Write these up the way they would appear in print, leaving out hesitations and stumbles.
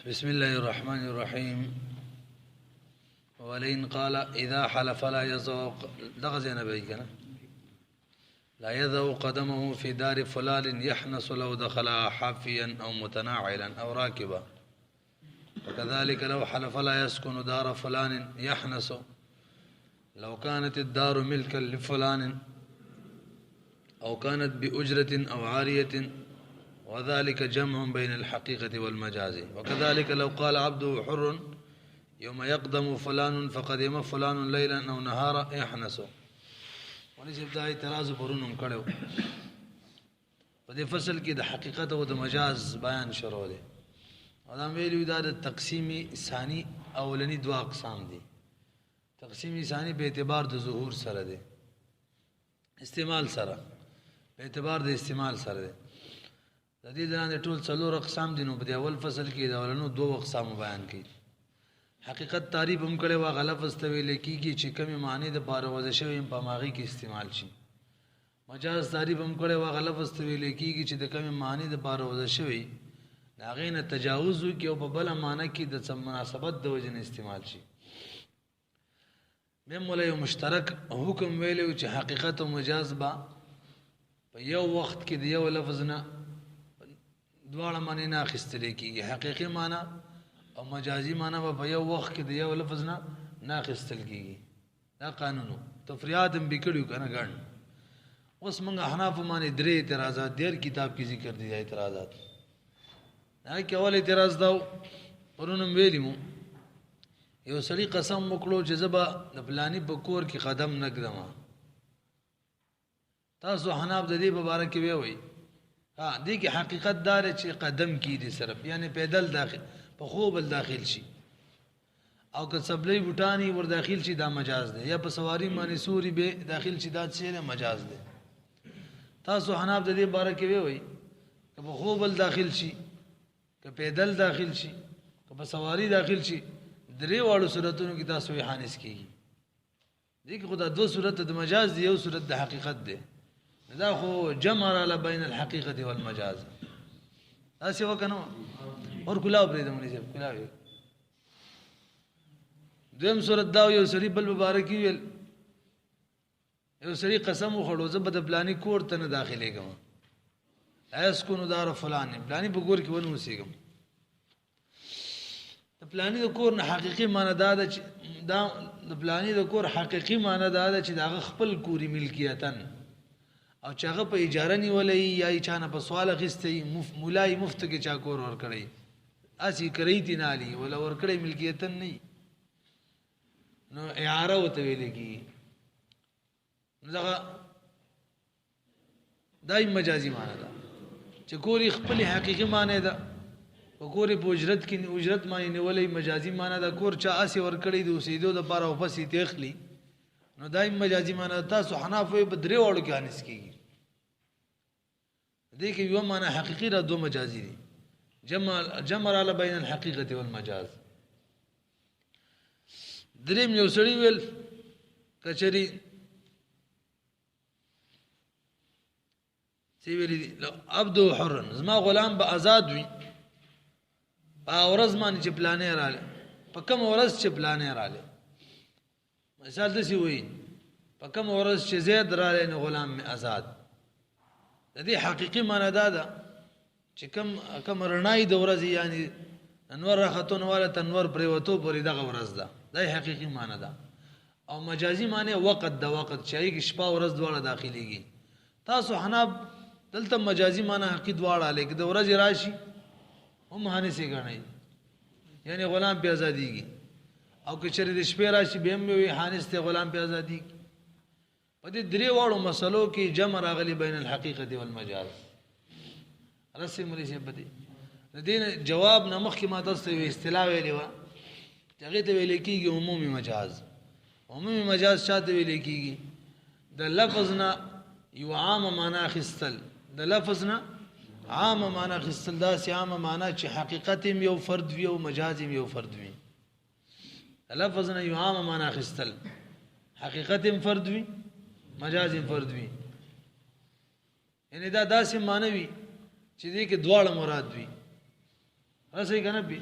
بسم الله الرحمن الرحيم. ولئن قال إذا حلف لا يضع لا يضع قدمه في دار فلان يحنس لو دخل حافيا أو متناعلا أو راكبا، وكذلك لو حلف لا يسكن دار فلان يحنس لو كانت الدار ملكا لفلان أو كانت بأجرة أو عارية، وذلك جمع بين الحقيقة والمجاز. وكذلك لو قال عبده حر يوم يقدم فلان فقدم فلان ليلا أو نهارا يحنس. ونجب دا اعتراض پرونم کړو په دې فصل کې د حقیقت او د مجاز بیان شروع دی. دا ویلو دا د تقسیم ثانی اولنی دوا اقسام دي. تقسیم ثانی په اعتبار د ظهور سره دی، استعمال سره په اعتبار د استعمال سره دی. د دې دنه ټول څلور اقسام دي. نو په اول فصل کې دا ولنو دوه اقسام بیان کړي. حقیقت تعریف هم کړي وا غلط استویل کیږي چې کومه معنی د پاره وځ شوی په ماغي کې استعمال شي. مجاز تعریف هم کړي وا غلط استویل کیږي چې د کومه معنی د پاره وځ شوی هغه نه تجاوز کی او په بل معنی کې د مناسبت د وجه استعمال شي. مې مولا یو مشترک حکم ویلو چې حقیقت او مجاز با په یو وخت کې د یو لفظ نه دواړه معنی نه اخیستل کیږي. حقیقي معنی او مجازي معنی په یو وخت کې د یو لفظ نه اخیستل کیږي. دا قانونو تفریعات هم بکړیو کنه ګڼ. اوس موږ احناف باندې درې اعتراضات دیر کتاب کې ذکر دي. اعتراضات دا کې اول اعتراض دا پرونم ویلیمو یو سړي قسم وکړو چې زبا د پلاني په کور کې قدم نه ږدم. تاسو حناف د دې په اړه کې وی دې کې حقیقت دار چې قدم کی دي صرف یعنی پیدل داخل په خوبل داخل شي او که سبلې بوټانی ور داخل شي دا مجاز دی، یا په سواری باندې سوري به داخل شي دا څه مجاز دی. تاسو حناف د دې باره کې وی که په خوبل داخل شي، که پیدل داخل شي، که په سواری داخل شي، درې واړو صورتونو کې تاسو یې حانس کیږي. دې کې خدای دو صورت د مجاز دی، یو صورت د حقیقت دی. دا خو جمع را بین الحقیقة والمجاز. اسی وکنو اور کلاو پرې دمونی صاحب کلاو. دویم صورت دا یو سړي بل مبارکی ویل یو سړي قسم وخړو زه به د پلاني کور ته نه داخليږم، اسكن دار فلان پلاني په کور کې ونه اوسېږم. د پلاني د کور نه حقيقي معنی دا ده چې دا د پلاني د کور حقيقي معنی دا ده چې دا خپل کوري ملکیتن او چې هغه په اجاره نیولې یا چانه په سوال غستې مولای مفت کې چا کور ور کړی اسی کړی دي نالي ولا ور کړی ملکیتن نه نو اعاره وته ویل کی. دا دای مجازي معنی ده چې کور خپل حقيقي معنی ده او کور په اجرت کې اجرت معنی نیولې مجازي معنی ده کور چا اسی ور کړی د اوسېدو د لپاره او پسې تخلی نو دای مجازي معنی تاسو حناف په درې وړو کې انس کیږي. دې کې یو معنی حقيقي را دو مجازي دي. جمع را بین الحقیقة والمجاز. دریم یو سړي ویل کچري سی ویل عبد حر زما غلام به آزاد وي په ورځ باندې چې پلانې رااله په کوم ورځ چې پلانې رااله مثال د سی وی په کوم ورځ چې زید رااله نو غلام می آزاد. د دې حقيقي معنی دا ده چې کوم رڼای د ورځ یعنی انور راختون والا تنور پر وته پورې دغه ورځ ده. دا حقيقي معنی ده. او مجازي معنی وخت د وخت چې شپه ورځ دواړه داخليږي. تاسو حناب دلته مجازي معنی حقيقي دواړه لیکي د ورځ راشي هم هانسي غنئ یعنی غلام په ازاديږي او که چېرې د شپې راشي به هم وي حانس ته غلام په ازاديږي. په دې درې واړو مسلو کې جمع راغلي بین الحقيقة والمجاز. رسم ملي شه بدی د دې جواب نمخ کې ما تاسو ته اصطلاح ویلې و چې هغه ته ویل کېږي عمومي مجاز. عمومي مجاز شاته ویل کېږي د لفظ نه یو عام معنی اخیستل، د لفظ نه عام معنی اخیستل دا سي عام معنی چې حقیقت یو فرد وي او مجاز یو فرد وي. لفظ نه یو عام معنی اخیستل حقیقت فرد وي مجاز فرد وي. یعنی دا داسې معنی وي چې دې کې دواړه مراد وي. رسې کنه پی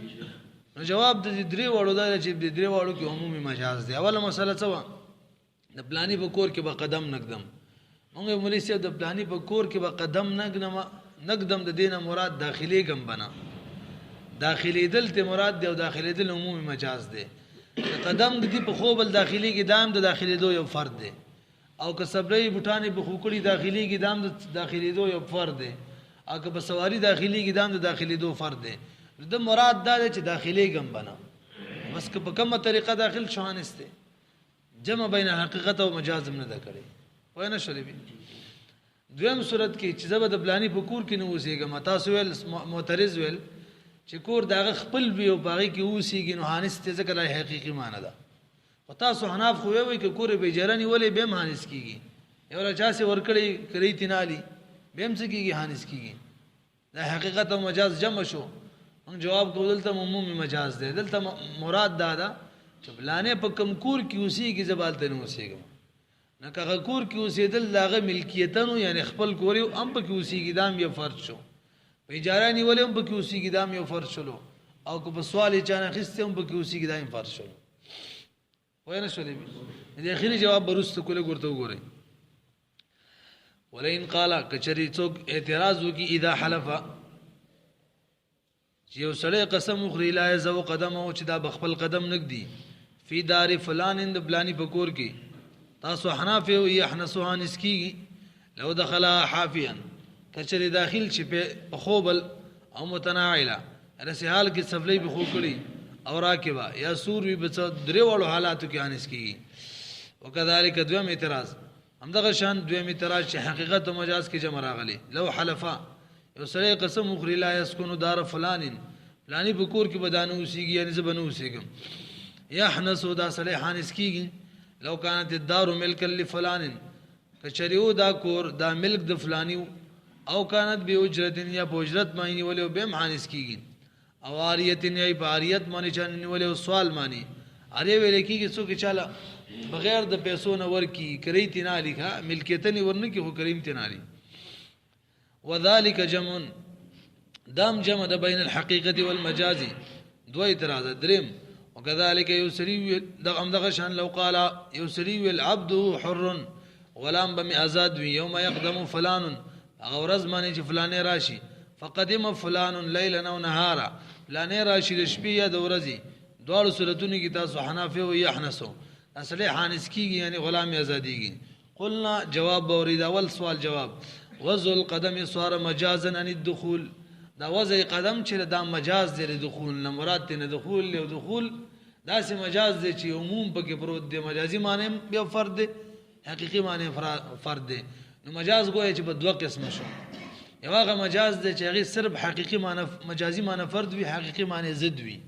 نو جواب د درې وړو دا چې د درې وړو کې عمومي مجاز دی. اوله مسله څه و؟ د پلانی په کور کې به قدم نقدم. موږ مولوی صاحب د پلانی په کور کې به قدم نقدم د دینه مراد داخلي ګم بنا داخلي دل ته مراد دی او داخلي دل عمومي مجاز دی. قدم د دې په خو بل داخلي کې دام د داخلي دو یو فرد دی او که صبرې بوټانې په خوکړی داخلي کې دام د داخلي دو یو فرد دی او که په سواری داخلي کې دام د داخلي دو فرد دی. د مراد دا چې داخلي ګم بنا بس که په کومه طریقه داخل شوانسته جمع بین حقیقت او مجاز نه دا کړي وای نه شولې بي. دویم صورت کې چې زبد پلانی په کور کې نه اوسېګم تاسو ول معترض ول چې کور داغه خپل وی او باغی کې اوسېږي نو هانسته ځکه لا حقيقي معنی ده. او تاسو حناف خو وی کې کور به جرانی ولې به هانس کیږي یو راچا سي ورکړي کړي تینالي به هم څه کیږي هانس کیږي. دا حقیقت او مجاز جمع شو. موږ جواب کو دلته عمومي مجاز ده. دلته مراد دا چې بلانه په کم کور کې اوسېږي زبالته نه اوسېږي نه که کور کې اوسېدل داغه ملکیتونو یعنی خپل کور یو ام په کې اوسېږي دام یو فرض شو. په اجاره نیولې ام په کې اوسېږي دام یو فرض شلو او که په سوال چانه خسته ام په کې اوسېږي دام فرض شلو. وای نه شولې دې اخیری جواب برست کوله ګورته وګورئ. ولئن قال کچری څوک اعتراض وکي اذا حلف چې یو سړی قسم وخوري لا یزو قدم او چې دا بخپل قدم نګدي فی دار فلان اند بلانی پکور کی تاسو حناف او یحنسوها نسکی لو دخل حافیا کچری داخل چې په خوبل او متناعلا رسې حال کې سفلی به خو کړي او راکبا یا سور وی بچ درې وړو حالاتو کې انس کی. وکذالک دویم اعتراض همدغه شان دویم اعتراض چې حقیقت او مجاز کې جمع راغلي. لو حلفا یو سړی قسم وخوري لا یسكن دار فلان فلانی پکور کې بدانو اوسېږي یعنی زبنو اوسېږم یحنسو دا سړی حانس کیږي. لو كانت الدار ملکا لفلان کچریو دا کور دا ملک د فلانیو او كانت باجرت یا باجرت معنی ولې به حانس کیږي او عاریت یا عاریت معنی چن ولې سوال معنی اره ویل کیږي څوک چاله بغیر د پیسو نه ورکی کری تینا لیکا ملکیتنی ورنه کی خو کریم تینا لی. وذلك جمع دام جمع د بین الحقیقت والمجاز دو اعتراض دریم. وكذلك يسري دغه شان لو قال يسري العبد حر غلام بم آزاد يوم يقدم فلان اغرز معنی چې فلانه راشي فقدم فلان ليلا او نهارا فلانه راشي د شپې یا د ورځې دوه صورتونه کې تاسو حنافه او یحنسو اصله حانس کیږي یعنی غلام آزادیږي. قلنا جواب اورید اول سوال جواب وذل قدم صار مجازا عن الدخول دا وضع قدم چې دا مجاز دی دخول نه مراد نه دخول له دخول دا سه مجاز دی چې عموم پکې پروت دی. مجازي معنی بیا فرد دی حقيقي معنی فرد دی. نو مجاز گویا چې په دوه قسم شو. یو هغه مجاز دی چې هغه صرف حقيقي معنی مجازي معنی فرد وي حقيقي معنی ضد وي.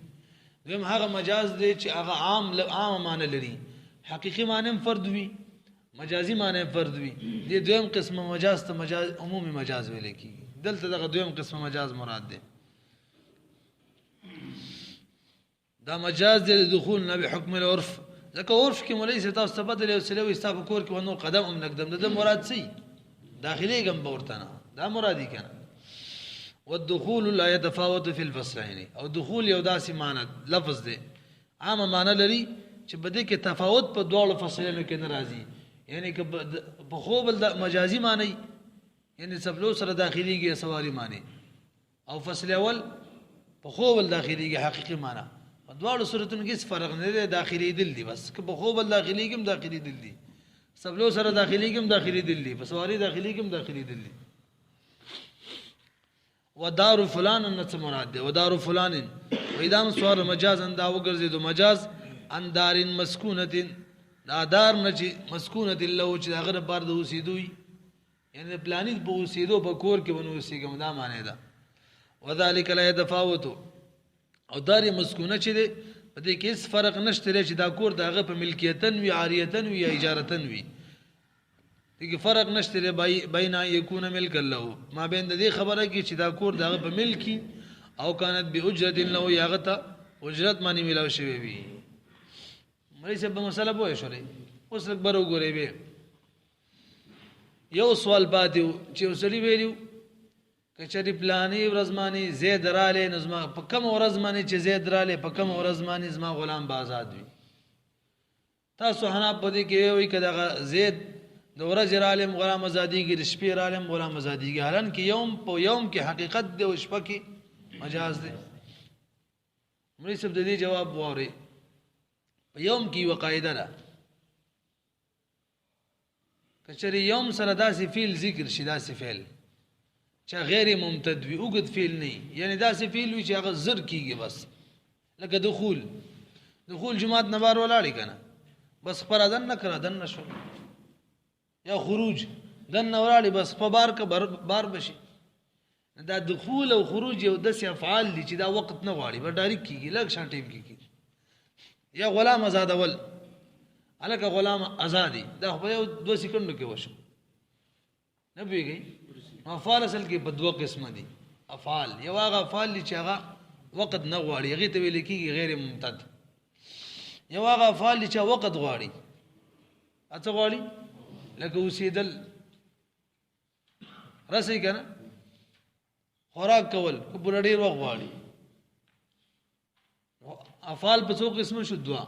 دویم هغه مجاز دی چې هغه عام معنی لري حقيقي معنی فرد وي مجازي معنی فرد وي. دې دویم قسم مجاز ته مجاز عمومي مجاز ویل کیږي. دلته دغه دویم قسم مجاز مراد دی. دا مجاز دی دخول نه به حکم العرف ځکه عرف کې مولوی څه تاسو بدل یو سلوي استاپ کور کې ونو قدم هم نقدم د مراد سي داخلي ګم بورتنه دا مرادی کنه. والدخول لا يتفاوت في الفصلين او دخول یو داسې معنی لفظ دی عام معنی لري چې بده کې تفاوت په دوه فصلونو کې ناراضي یعنی که په خوبل مجازي معنی یعنی سبلو سره داخليږي سواري معنی او فصل اول په خوبل داخليږي حقيقي معنی په دوه صورتونو کې فرق نه دی داخلي دل دی بس که په خوبل داخليږي داخلي دل دی سبلو سره داخليږي داخلي دل دی په سواري داخليږي داخلي دل دی. ودار فلان نت مراد دی ودار فلان ویدام سوار مجاز اندا وګرځي دو مجاز اندار مسکونه دا دار نه چې مسکونه له چې هغه بار د اوسېدوي یعنی پلانیت په اوسېدو په کور کې ونه اوسېږم دا معنی ده. وذلك لا يتفاوت او دار مسکونه چې دی په دې کې هیڅ فرق نشته چې دا کور دغه په ملکیتن وی عاریتن وی اجارتن وی دغه فرق نشته بین یکون ملک له ما بین دې خبره کې چې دا کور دغه په ملکی او كانت باجرت له یغته اجرت معنی ملاو شوی وی. مې څه په مسله پوه شولې اوس اکبر وګورئ به یو سوال پاتې چې وسړي ویلو کچری پلانی ورځمانی زید رالی نو زما په کوم ورځمانی چې زید رالی په کوم ورځمانی زما غلام به آزاد وي. تاسو حناف په دې کې وایي که دغه زید د ورځې رالم غلام ازادیږي، د شپې رالم غلام ازادیږي، حالانکه یوم په یوم کې حقیقت دی او شپه کې مجاز دی. مولوي صاحب د دې جواب واورئ. په یوم کې یوه قاعده ده، که چېرې یوم سره داسې فعل ذکر شي، داسې فعل چې غیر ممتد وي، اوږد فعل نه وي، یعنې داسې فعل وي چې هغه زر کېږي، بس لکه دخول جماعت نه بار ولاړې که نه، بس خپل اذن نه کړه دن نه شو، یا خروج دن نه ولاړې بس په بار که بار بشي. دا دخول او خروج یو داسې افعال دي چې دا وقت نه غواړي، به ډایرکټ کېږي، لږ شان ټیم کې کېږي. یا غلام آزادول، هلکه غلام ازادي، دا خو په یو 2 سیکنډو کې وشو، نه پوهېږئ. افعال اصل کې په 2 قسمه دي افعال. یو هغه افعال دي چې هغه وقت نه غواړي، هغې ته ویل کېږي غیر ممتد. یو هغه افعال دي چې وقت غواړي، څه غواړي؟ لکه اوسېدل، رسئ که نه، خوراک کول، که پوره ډېر وخت غواړي. افعال په څو قسمه شو؟ 2.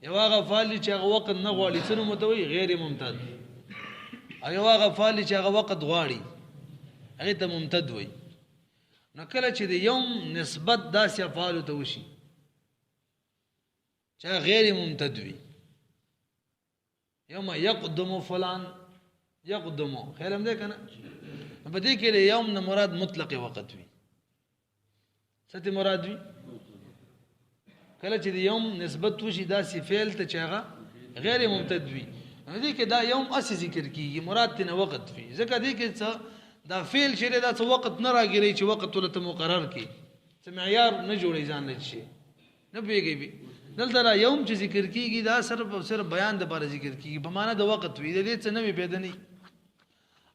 یو هغه افعال دي چې هغه وقت نه غواړي، څه نوم ورته وایي؟ غیر ممتد. او یو هغه افعال دي چې هغه وقت غواړي، هغې ته ممتد وایي. نو کله چې د یوم نسبت داسې افعالو ته وشي چې غیر ممتد وي، یوم یقدم فلان یقدمو، خیال هم دی که نه؟ په دې کې د یوم نه مراد مطلق وقت وي. څه ته مراد وي؟ کله چې د یوم نسبت وشي داسې فعل ته چې هغه غیر ممتد وي، نو دې کې دا یوم اسې ذکر کېږي، مراد ترې نه وقت وي. ځکه دې کې څه دا فعل چې دی دا څه وقت نه راګیري چې وقت ولته مقرر کړي، څه معیار نه جوړوي ځان له شي، نه پوهېږئ. دلته دا یوم چې ذکر کېږي دا صرف او صرف بیان دپاره ذکر کېږي، په معنا د وقت وي، د دې څه نوې پیدا نه.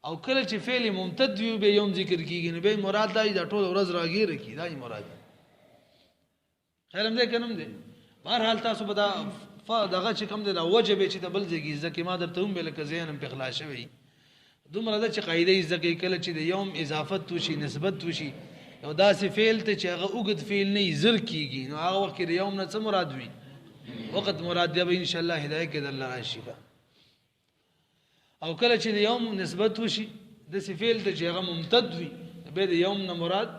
او کله چې فعل ممتد وي بیا یوم ذکر کېږي، نو بیا مراد دا دا ټول ورځ راګیره کړي، دا یې مراد. خیال هم دی که نه هم دی؟ بهرحال تاسو به دا دغه چې کوم دی دا وجه به چې د بل ځای کې زده کړي، ما درته وویل لکه ذهن هم پرې خلاص شوی. دومره ده چې قاعده یې زده کړئ، کله چې د یوم اضافت وشي، نسبت وشي یو داسې فعل ته چې هغه اوږد فعل نه وي، زر کېږي، نو هغه وخت کې د یوم نه څه مراد وي؟ وقت مراد دی. به انشاءالله هدایت کې درله راشي. او کله چې د یوم نسبت وشي داسې فعل ته چې هغه ممتد وي، بیا د یوم نه مراد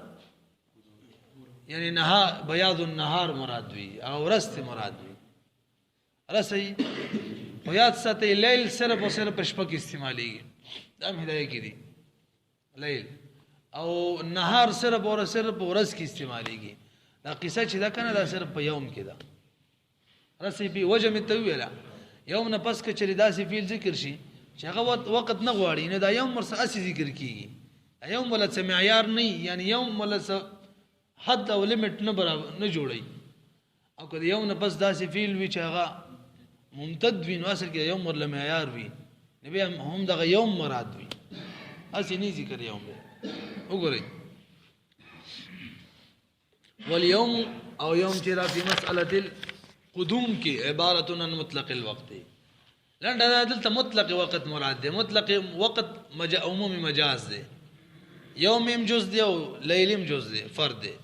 یعنی نهار، بیاض النهار مراد وي، او ورځ ته مراد وي. رسئ خو یاد ساتئ، لیل صرف او صرف په شپه کې استعمالېږي، دا هم هدایت کې دي. لیل او نهار صرف او صرف په ورځ کې استعمالېږي. دا قصه چې ده که نه دا صرف په یوم کې ده. رسئ په وجه مې ته وویله، یوم نه پس که چېرې داسې فعل ذکر شي چې هغه وقت نه غواړي، نو دا یوم ورسره هسې ذکر کېږي. یوم ولا څه معیار نه وي، یعنې یوم ولا څه حد او لیمټ نه جوړوي. او که د یوم نه پس داسې فعل وي چې هغه ممتد وي، نو اصل کې یوم ورله معیار وي، نو بیا هم دغه یوم مراد وي، هسې نه ذکر یوم دی. وګورئ، والیوم او یوم چې را فی مسألة القدوم کې عبارت عن مطلق الوقت دی. لنډه دا دلته مطلق وقت مراد دی. مطلق وقت عمومی مجاز دی، یوم ام جز دی او لیلم جز دی، فرد دی.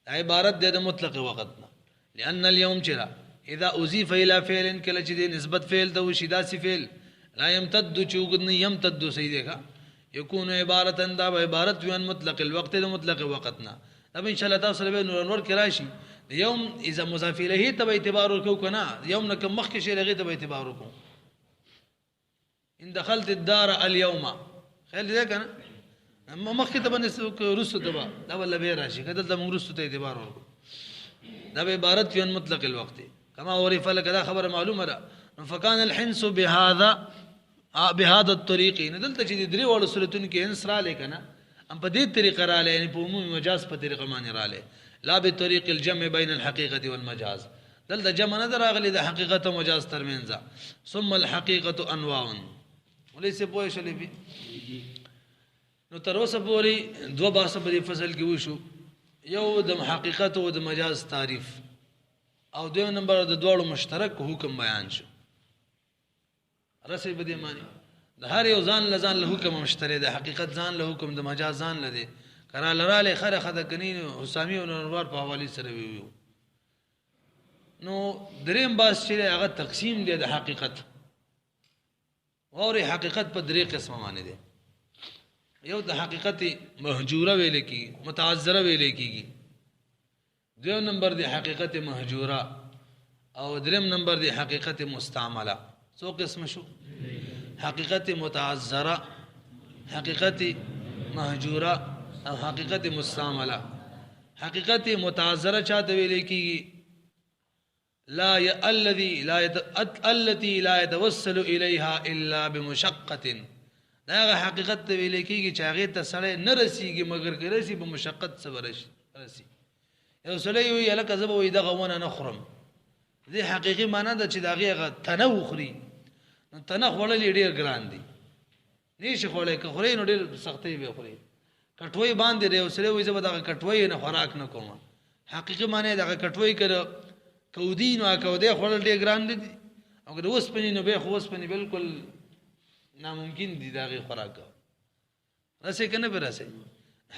عبارت دی د مطلق وقت نه. لأن اليوم چرا اذا اضيف الى فعل، کله چې دی نسبت فعل ته وشي داسې فعل لا يمتد چې اوږد نه، يمتد صحیح دی ښه، یکون عبارتا دا به عبارت وي عن مطلق الوقت د مطلق وقت نه. دا به انشاءالله تاسو سره به نور کې راشي. یوم اذا مضاف الیه ته به اعتبار ورکوو که نه، یوم نه کوم مخکې شی هغې ته به اعتبار وکړو. ان دخلت الدار اليوم، خیال دی که نه؟ مخکې ته به وروستو ته به دا به بیا راشي، که دلته موږ وروستو ته اعتبار ورکړو. دا به عبارت وي عن مطلق الوقت کما عرف لکه دا خبره معلومه ده. فکان الحنس بهذا الطریق، نو دلته چې د درې واړو صورتونو کې حنس رالی که نه، هم په دې طریقه رالی، یعنې په عمومي مجاز په طریقه باندې رالی، لا بطریق الجمع بین الحقیقة والمجاز. دلته جمع نه ده راغلی د حقیقت او مجاز ترمنځ. ثم الحقیقة انواع، ولې څه پوه شولې پې. نو تر اوسه پورې 2 بحثه په دې فصل کې وشو، یو د حقیقت او د مجاز تعریف، او دویم نمبر د دواړو مشترک حکم بیان شو. رسې په دې معنی د هر یو ځان له ځان له حکم مشتری د حقیقت ځان له حکم د مجاز ځان له دی کرا لراله خره خده کنین حسامی او نور په حواله سره ویو نو دریم باس چې هغه تقسیم دی د حقیقت اور حقیقت په درې قسمه باندې دی یو د حقیقت مهجوره ویل کی متعذره ویل کیږي دو نمبر دی حقیقت مهجوره او دریم نمبر دی حقیقت مستعمله سو قسم شو حقیقت متعذره حقیقت مهجوره او حقیقت مستعمله حقیقت متعذره چاته ویل کیږي التي لا يتوسل اليها الا بمشقه دا حقیقت ویل کیږي چې هغه ته سره نه رسیږي مگر که رسی په مشقت سره رسی یو سره وی الکه زب وی دغه ونه نه خورم دې حقیقي معنی ده چې دغه تنو خوري نو تنه خورل ډیر ګران دي نشي خورل که خوري نو ډیر سختي به خوري کټوي باندې دی سره وی زب دغه کټوي نه خوراک نه کوم حقیقي معنی دغه کټوي کړه کودین او کودې خورل ډیر ګران دي او که اوس پني نو به خو اوس پني بالکل ناممکن دي دغه خوراک رسې کنه به رسې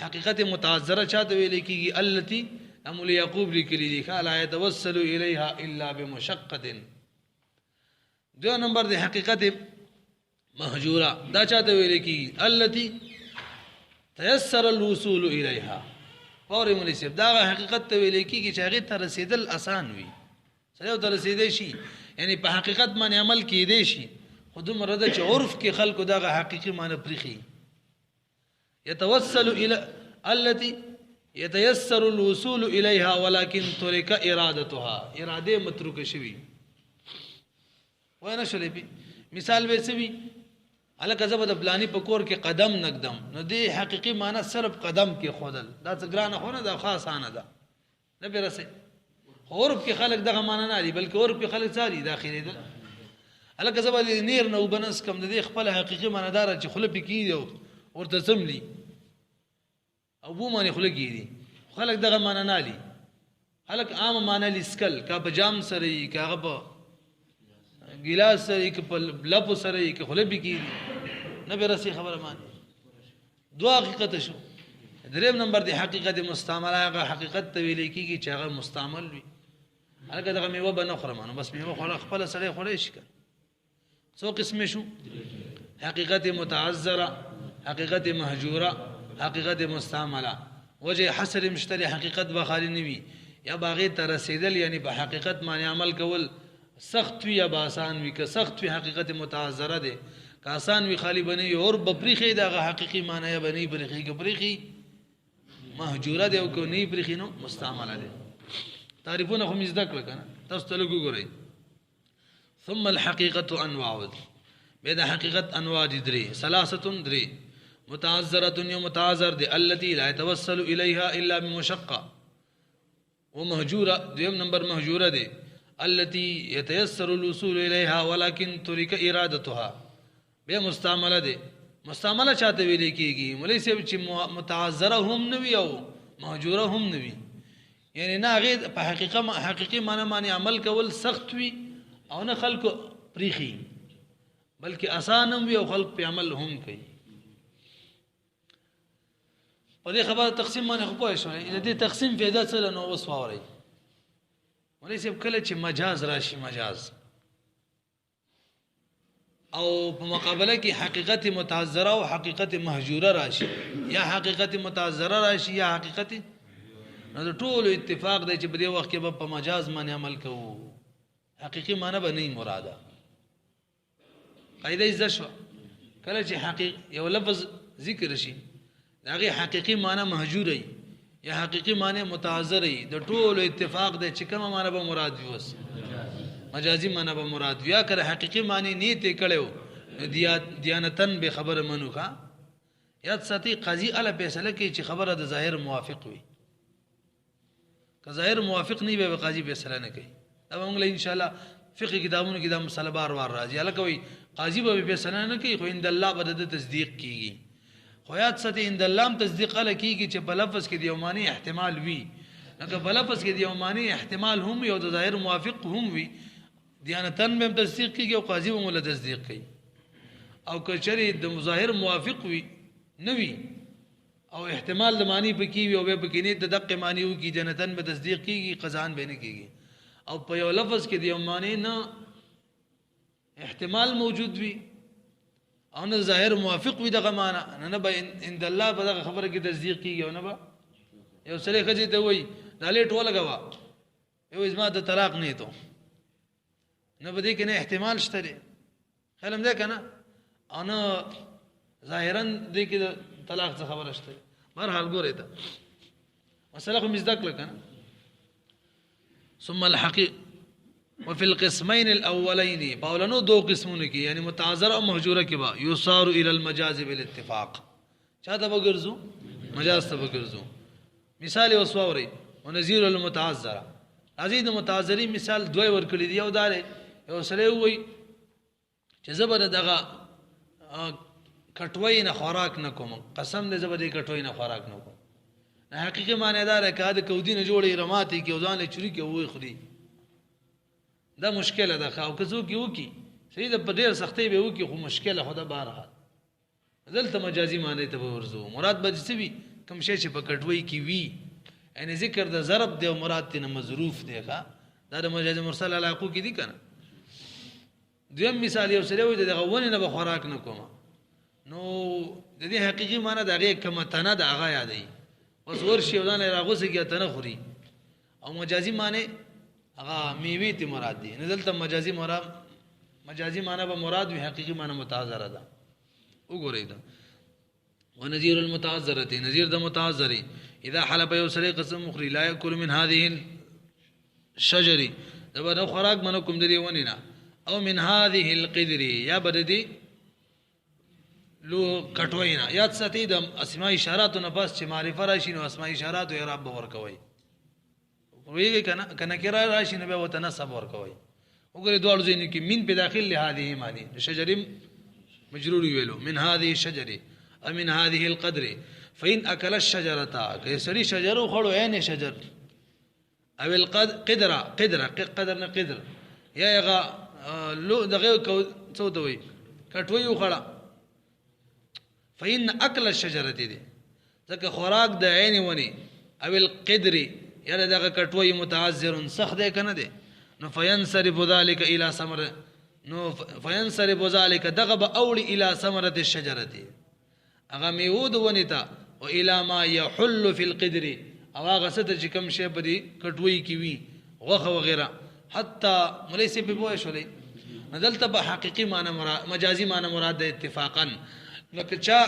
حقیقت متعذره چاته ویل کیږي التي امول یعقوب لیکلی دي لا يتوسل اليها الا بمشقه دو نمبر دی حقیقت مهجوره دا چاته ویل کیږي التي تيسر الوصول اليها فوري مناسب دا حقیقت ته ویل کیږي چې هغه ته رسیدل آسان وي سره ته رسیدې شي یعنی په حقیقت باندې عمل کیدې شي خود مرده چې عرف کې خلکو دغه حقيقي معنی پرخي يتوسل الى التي يتيسر الوصول اليها ولكن ترك ارادتها اراده متروک شوی وای نه شلې مثال به سوي الکه زبد پلانی په کور کې قدم نقدم نو دی حقيقي معنی صرف قدم کې خودل دا څنګه نه دا خاصانه ده نه برسه عرف کې خلک دغه معنی نه دي بلکې عرف کې خلک ساري داخلي ده الکه زبد نیر نو بنس کم د خپل حقيقي معنی دار چې خله پکې دی ورته سملی او بو معنی خله کې دي خلک دغه معنی نه لي خلک عام معنی لسکل کا بجام سره کا په ګلاس سره کې په لپ سره کې خله پکې دي نه به راسي خبره معنی دوا حقیقت شو دریم نمبر دی حقیقت مستعمله هغه حقیقت ته ویل کېږي چې هغه مستعمل وي هغه دغه میوه بنه خورمانو بس میوه خور خپل سره خورې شي سو قسم شو حقیقت متعذره حقیقت مهجوره حقیقت مستعمله وجه حصر مشتری حقیقت بخالی نوی یا باغی ته رسیدل یعنی په حقیقت معنی عمل کول سخت وی یا آسان وی که سخت وی حقیقت متعذره ده که آسان وی خالی بنی اور بپریخی دغه حقیقی معنی یا بنی پریخی که پریخی مهجوره ده او که نی پریخی نو مستعمله ده تعریفونه خو مزدک کنه تاسو ته لګو ګورئ ثم الحقيقة أنواع بيد حقيقة أنواع دري ثلاثة دري متعذرة ومتعذر دي التي لا يتوصل إليها إلا بمشقة ومهجورة ديم نمبر مهجورة دي التي يتيسر الوصول إليها ولكن ترك إرادتها بے مستعملة دي مستعملة چاہتے ویلے کیگی ملی سے بچی متعذرة هم نوی او مهجورة هم نوی یعنی نا غید پا حقیقی معنی عمل کول سخت وی او نه خلق پریخي بلکې آسانم وي او خلق په عمل هم کوي په دې خبره تقسیم باندې خو پوه شئ دې تقسیم پیدا څه نو اوس ووري ولې چې کله چې مجاز راشي مجاز او په مقابله کې حقیقت متعذره او حقیقت مهجوره راشي یا حقیقت متعذره راشي یا حقیقت نو ټول اتفاق دی چې په دې وخت کې په مجاز باندې عمل کوو حقیقی معنی به نه مراده قاعده ز شو کله چې حقیق یو لفظ ذکر شي هغه حقیقی معنی مهجور ای یا حقیقی معنی متعذر ای د ټول اتفاق دی چې کومه معنی به مراد وي وس مجازي معنی به مراد وي یا کړه حقیقی معنی نیت کړو دیانتن به خبر منوخه یاد ساتي قاضي ال فیصله کوي چې خبره د ظاهر موافق وي که ظاهر موافق نه وي قاضي فیصله نه کوي اب موږ له ان شاء الله فقہ کتابونو کې د مسله بار راځي الکه وي قاضي به فیصله نه کوي خو اند الله به د تصدیق کیږي خو یاد ساتي اند الله تصدیق ال کیږي چې په لفظ کې د یو معنی احتمال وي لکه په لفظ کې د یو معنی احتمال هم یو د ظاهر موافق هم وي دیانتن به تصدیق کیږي او قاضي به مولا تصدیق کوي او کچری د ظاهر موافق وي نوي او احتمال د معنی پکې وي او به پکې نه د دقه معنی وي کی جنتن به تصدیق کیږي قزان به نه کیږي او په یو لفظ کې د یو معنی نه احتمال موجود وي او نه ظاهر موافق وي دغه معنی نه به ان الله په دغه خبره کې تصدیق کیږي او نه به یو سره خځې ته وایي دالې ټوله غوا یو ازما د طلاق نه ته نه بده کې نه احتمال شته دی خلم ده کنه انا ظاهرا دې کې طلاق څخه خبره شته بهر حال ګورې ته مسله خو مزدک لکنه ثم الحقيق وفي القسمين الاولين باولنو دو قسمونه کې یعنی متعذر او مهجوره کې با يصار الى المجاز بالاتفاق چاته وګرځو مجاز ته وګرځو مثال وسوري ونذير المتعذر عزيز متعذري مثال دوی ورکړي دی یو دار یو سره وای چې زبر دغه کټوي نه خوراک نه کوم قسم دې زبر دې کټوي نه خوراک نه کوم حقیقي معنی دار کاده کودی نه جوړي رماتي کې ځان له چوری کې وای خوري دا مشکله ده خو کزو کې وکی صحیح ده په ډیر سختي به وکی خو مشکله خدا بارها دلته مجازي معنی ته ورزو مراد به څه وي کوم شی چې په کټوي کې وی ان ذکر د ضرب دی او مراد تنه مظروف دی ښا دا د مجاز مرسل علاقو کې دي کنه دویم مثال یو سره وي دغه ونه نه به خوراک نه کوم نو د دې حقيقي معنی دغه کمه تنه د هغه یادې اوس ورشي ودان راغوسه کې تنه خوري او مجازي معنی هغه میوه ته مراد دي نه دلته مجازي معنی به مراد وي حقيقي معنی متعذره ده وګورئ دا ونذير المتعذره نذير د متعذري اذا حلب يوسري قسم مخري لا ياكل من هذه الشجر دبا نو خوراک منکم دری ونینا او من هذه القدر یا بددي لو کټوینا یاد ساتي د اسماء اشارات نه پس چې معرفه راشي نو اسماء اشارات او اعراب ور کوي ویږي کنه کرا راشي نو به وته نسب ور کوي وګورئ دوه ځین کې من په داخل له هذه معنی شجر مجرور ویلو من هذه الشجر او من هذه القدر فإن أكل الشجرة كسري شجر وخلو عين شجر أو القدر قدر يا يغا لو دغه صوتوي کټوي وخړه فإن أكل الشجرة دي ځکه خوراک د عین ونی او القدر یا دغه کټوي متعذر سخت ده کنه ده نو فينصرف ذلك الى ثمر نو فينصرف ذلك دغه باول الى ثمرة الشجرة اغه میود ونیتا و الى ما يحل في القدر او هغه ست چې کوم شی بدی کټوي کی وی غوخه وغیرہ حتی ملیسی په بوې شولې ندلته په حقيقي معنی مجازي معنی مراد ده اتفاقا لکه چا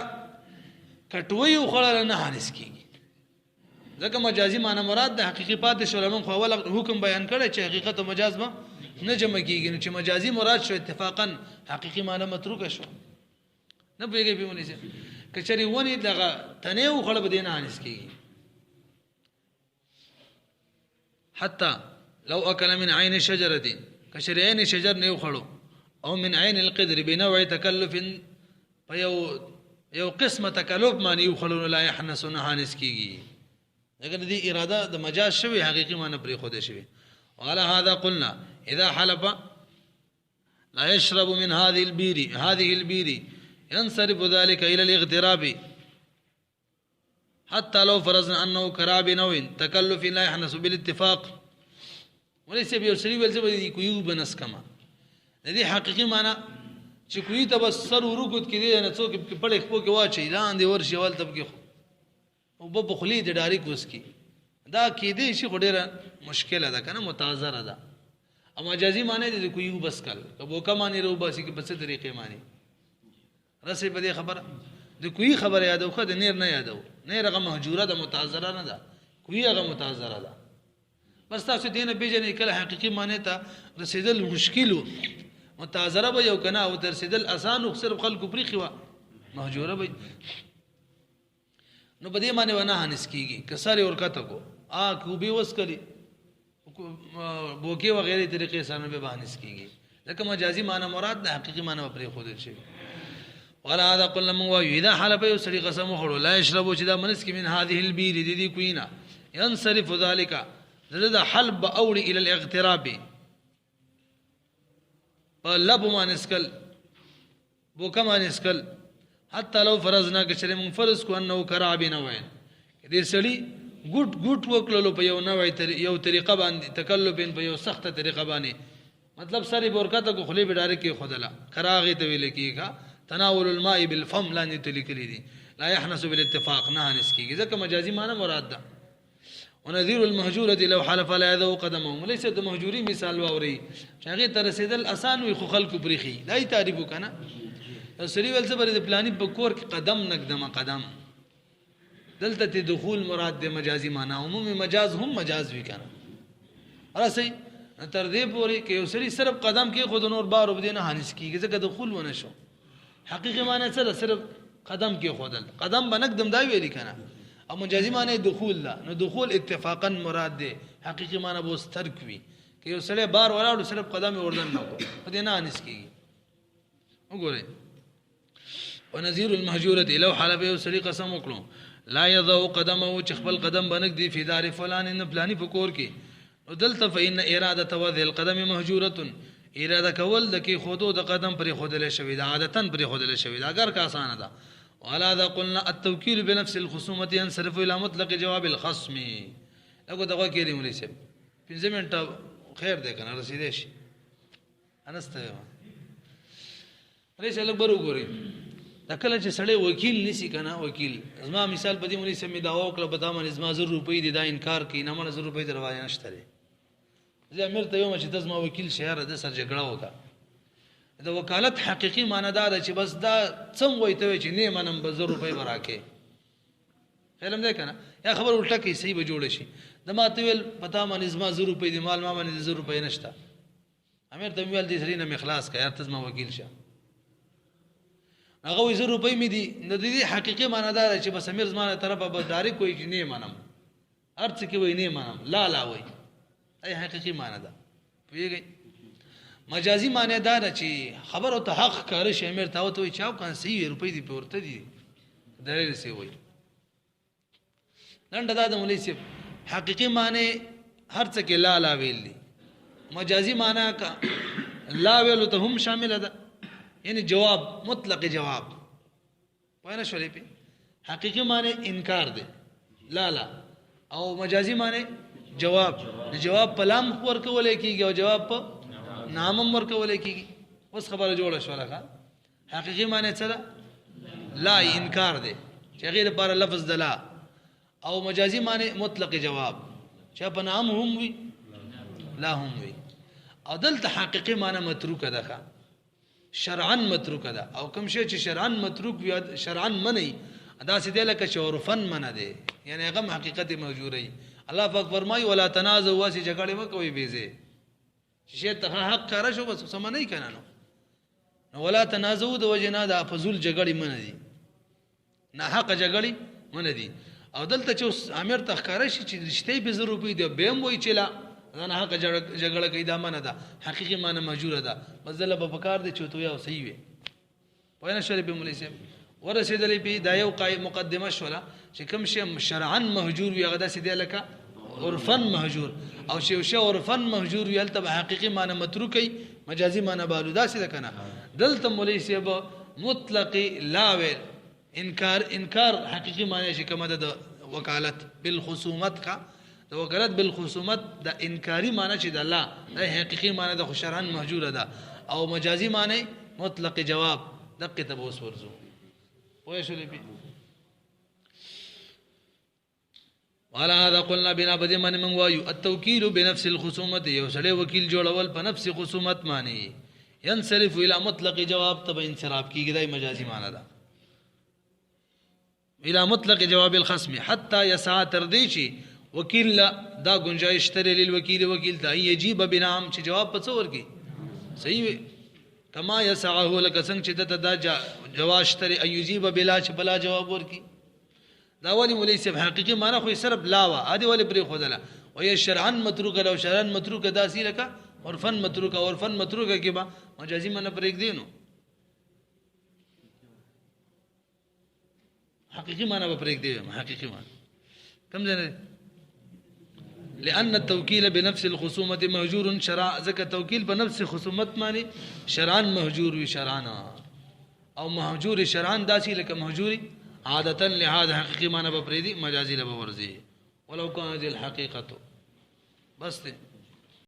کټوي وخړل نه حارس کیږي ځکه مجازي معنی مراد ده حقيقي پاتې شول من خو اول حکم بیان کړی چې حقیقت او مجاز به نه جمع کیږي چې مجازي مراد شو اتفاقا حقيقي معنی متروک شو نه پیږي په مونږ کچري ونی دغه تنه وخړل به نه حارس کیږي حتى لو أكل من عين شجرة كشر عين شجر نيوخلو أو من عين القدر بنوع تكلف يو قسم تكلف ما نيوخلو لا يحنس نهانس كيجي لكن دي إرادة ده مجاز شوي حقيقي ما نبري خده شوي وعلى هذا قلنا إذا حلف لا يشرب من هذه البير ينصرف ذلك إلى الاغتراب حتى لو فرضنا أنه كراب نوع تكلف لا يحنس بالاتفاق وليس بيوسري والزبد دي كيو بنس كما دي حقيقي معنى چې کوي تبصر ورکوت کړي نه څوک په پړې خپل کې واچي لاندې ورشي ول تب کې او په بخلي د ډاری کوس کی دا کې دي شي ډېره مشکله ده کنه متعذر ده اما مجازي معنی دي کوي بس کل کبو کا معنی رو باسي کې بس طریقې معنی رسې په دې خبره د کوي خبره یادو خو د نیر نه یادو نه رقم مهجوره ده متعذره نه ده کوي هغه متعذره ده بس تاسو دینه پیژنې کله حقيقي معنی ته رسیدل مشکلو متعذره به یو کنه او ترسیدل آسان او صرف خلکو پری خوا مهجوره به نو بده معنی ونه هنس کیږي کسر اور کته کو کو به وس کړي بوکي وغیرہ طریقې سره به بهانس کیږي لکه مجازي معنی مراد د حقيقي معنی پرې خو دل شي ولا هذا قلنا من واذا حلف يسري قسم خلو لا يشرب چې دا منس کې من هذه البير دي کوینا ينصرف ذلك ذا حلب اول الى الاغتراب لب ما نسكل بوکه باندې اسکل حتی لو فرضنا که چېرې مونږ فرض کو انه کرع بنوعین دې سړي ګوټ ګوټ وکړلو په یو نوع یو طریقه باندې تکلفین په یو سخته طریقه باندې مطلب سری برکته کو خلی بډاره کې خودلا کراغه ته ویل کېږي تناول الماء بالفم لاندې تلیکلي دي لا يحنس بالاتفاق نه انس کېږي ځکه مجازي معنی مراد ده ونذير المهجوره لو حلف لا يذو قدمه ليس د مهجوري مثال واوري چې هغه تر رسیدل آسان وي خو خلکو پریخي دای تعریف وکنه سری ول زبر د پلاني په کور کې قدم نقدم قدم دلته ته دخول مراد د مجازي معنی عمومي مجاز هم مجاز وی کنه راځي تر دې پوري کې یو سری صرف قدم کې خود نور بار وبدینه هانس کیږي ځکه دخول ونه شو حقیقي معنی څه صرف قدم کې خودل قدم بنقدم دا ویل کنه او مجازي معنی دخول لا نو دخول اتفاقا مراد ده حقیقي معنی بو سترک وی کې یو سړی بار ولاړو صرف قدم وردن نه کو دې نه هانس کیږي وګورئ ونذير المهجوره لو حلف یو سړي قسم وکړو لا يضع قدمه چې خپل قدم بنک دی فی دار فلان ان فلانی فکور کې ودلته فإن اراده وضع القدم مهجوره اراده کول د کې خودو د قدم پر خودل شوی د عادتن پر خودل شوی دا اگر کا آسان ده ولا ذا قلنا التوكيل بنفس الخصومه ينصرف الى مطلق جواب الخصم لکه دغه کې دی مولوی صاحب 5 منټه خیر ده کنه رسیدې شي انسته ریشه لګ برو ګوري دا کله چې سړی وکیل نسی کنه وکیل زما مثال په دې مولوی صاحب دا وکړه په تامه زما 1000 روپۍ دي دا انکار کوي نه مله 1000 روپۍ دروازه نشته زه امیر ته یو چې تاسو ما وکیل شهر د سر جګړه وکړه دا وکالت حقيقي معنی دا چې بس دا څنګه وایته چې نه منم به 1000 روپۍ ورکه علم ده کنه یا خبر الټه کې صحیح به جوړ شي د ما ته ویل پتا ما نظم 1000 روپۍ دی مال ما باندې 1000 روپۍ نشته امیر ته ویل دې سړي نه مخلاص کا یار تاسو ما وکیل شه هغه 1000 روپۍ مې دي د دې حقيقي معنی دا چې بس امیر زمانه طرفه به داري کوئی چې نه منم ارڅ کې وای نه منم لا وای ای حقيقي معنی ده پیږي مجازي معنی دا چې خبر او ته حق کار شي امیر ته وته چاو کان 100 روپۍ دی پورته دي دلیل سی وای نن دا د مولوی صاحب حقيقي معنی هر څه کې لا ویل دي مجازي معنی کا لا ویل ته هم شامل ده یعنی جواب مطلق جواب پوهه شولې په حقيقي معنی انکار ده لا او مجازي معنی جواب په لام ورکول کېږي او جواب په نام ورکول کېږي اوس خبره جوړه شو لکه حقيقي معنی څه ده لا انکار ده چې غیر پر لفظ ده لا او مجازي معنی مطلق جواب چې په نام هم وي لا هم وي او دلته حقيقي معنی متروک ده شرعا متروک ده او کوم شی چې شرعا متروک وي شرعا منی ادا سیده لکه شورفن منه ده یعنی هغه حقیقت موجوده الله پاک فرمای ولا تنازعوا واسی جګړه مکوئ بیزه شی ته حق کار شو بس سم نه کنه نو ولا تنازعوا د وجنا د فزول جګړه من دي نه حق جګړه من دي او دلته چې امیر تخکار شي چې رشته به 100 روپۍ دی به هم وای چې لا نه حق جګړه کوي دا منه ده حقيقي معنی موجوده ده مزله په پکار دي چې تو یو صحیح وي پوهنه شری به مولوی صاحب ورسېدلې په دا یو مقدمه شولا چې کوم شی شرعا مهجور وي هغه داسې دی لکه عرفا مهجور او شی عرفا مهجور وي البته حقيقي معنی متروکي مجازي معنی بالو داسې ده کنه دلته مولوی صاحب مطلق لا ویل انکار حقيقي معنی چې کومه ده وکالت بالخصومت کا د وکالت بالخصومت د انکاری معنی چې د الله د حقيقي معنی د شرعا مهجور ده او مجازي معنی مطلق جواب دقه تبوس ورزو وای شولې پی وعلى هذا قلنا بنا بدی من وایو التوکیل بنفس الخصومه یو سړی وکیل جوړول په نفس خصومت معنی ينصرف الى مطلق جواب تب انصراف کیږي د مجازي معنی ده الى مطلق جواب الخصم حتى يسعى ترديشي وکیل دا گنجائش تر للوکیل وکیل ته یجیب بنام چې جواب په څور کې صحیح وي کما يسعه لك څنګه چې دا جواز تر ایجیب بلا چې بلا جواب ورکی دا ولی مولوی صاحب حقيقي معنی خو صرف لا وا ادي ولی پرې خدلا او شرعا متروک لو شرعا متروک داسې لك عرفا متروک کې با مجازي معنی پرې دینو حقيقي معنی به پرې دی حقيقي معنی کم ځنه لأن التوكيل بنفس الخصومة مهجور شرعا ذكر توكيل بنفس خصومت معنی شرعا مهجور وي شرعا او مهجور شرعن داسي لکه مهجوري عادتا لهذا حقيقي معنی به پریدي مجازي له ورزي ولو كان ذي الحقيقه بس ته